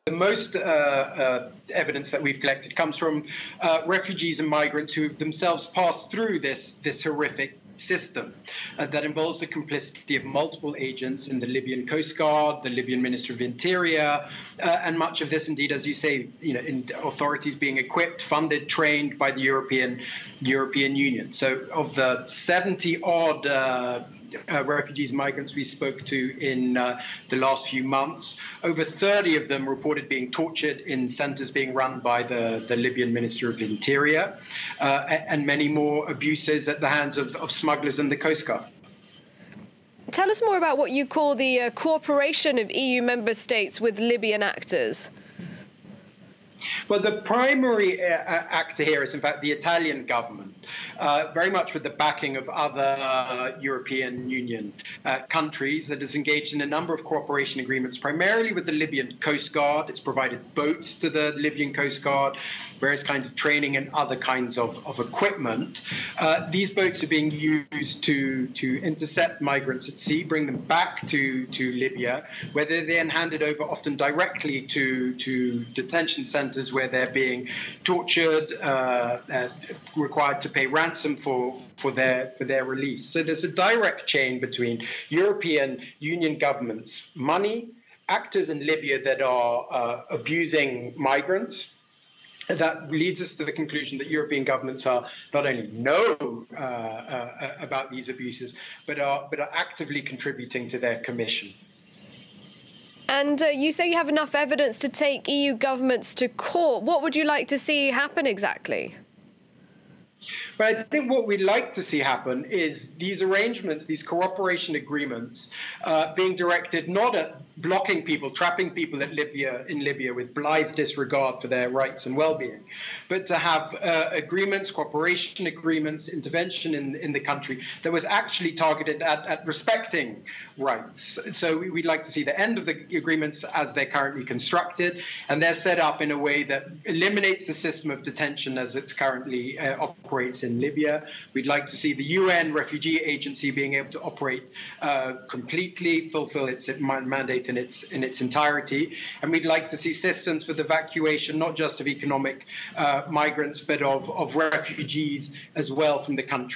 The most evidence that we've collected comes from refugees and migrants who have themselves passed through this horrific system that involves the complicity of multiple agents in the Libyan Coast Guard, the Libyan Ministry of Interior, and much of this, indeed, as you say, in authorities being equipped, funded, trained by the European Union. So, of the 70-odd refugees and migrants we spoke to in the last few months, over 30 of them reported being tortured in centres being run by the Libyan Minister of Interior, and many more abuses at the hands of smugglers and the Coast Guard. Tell us more about what you call the cooperation of EU member states with Libyan actors. Well, the primary actor here is, in fact, the Italian government, very much with the backing of other European Union countries, that is engaged in a number of cooperation agreements, primarily with the Libyan Coast Guard. It's provided boats to the Libyan Coast Guard, various kinds of training and other kinds of equipment. These boats are being used to intercept migrants at sea, bring them back to Libya, where they're then handed over often directly to detention centres where they're being tortured, required to pay ransom for their release. So there's a direct chain between European Union governments' money, actors in Libya that are abusing migrants. That leads us to the conclusion that European governments are not only know about these abuses, but are actively contributing to their commission. And you say you have enough evidence to take EU governments to court. What would you like to see happen exactly? But I think what we'd like to see happen is these arrangements, these cooperation agreements, being directed not at blocking people, trapping people in Libya with blithe disregard for their rights and well-being, but to have agreements, cooperation agreements, intervention in the country that was actually targeted at respecting rights. So we'd like to see the end of the agreements as they're currently constructed, and they're set up in a way that eliminates the system of detention as it's currently operates in Libya. We'd like to see the UN Refugee Agency being able to operate completely, fulfill its mandate in its entirety, and we'd like to see systems for the evacuation not just of economic migrants but of refugees as well from the country.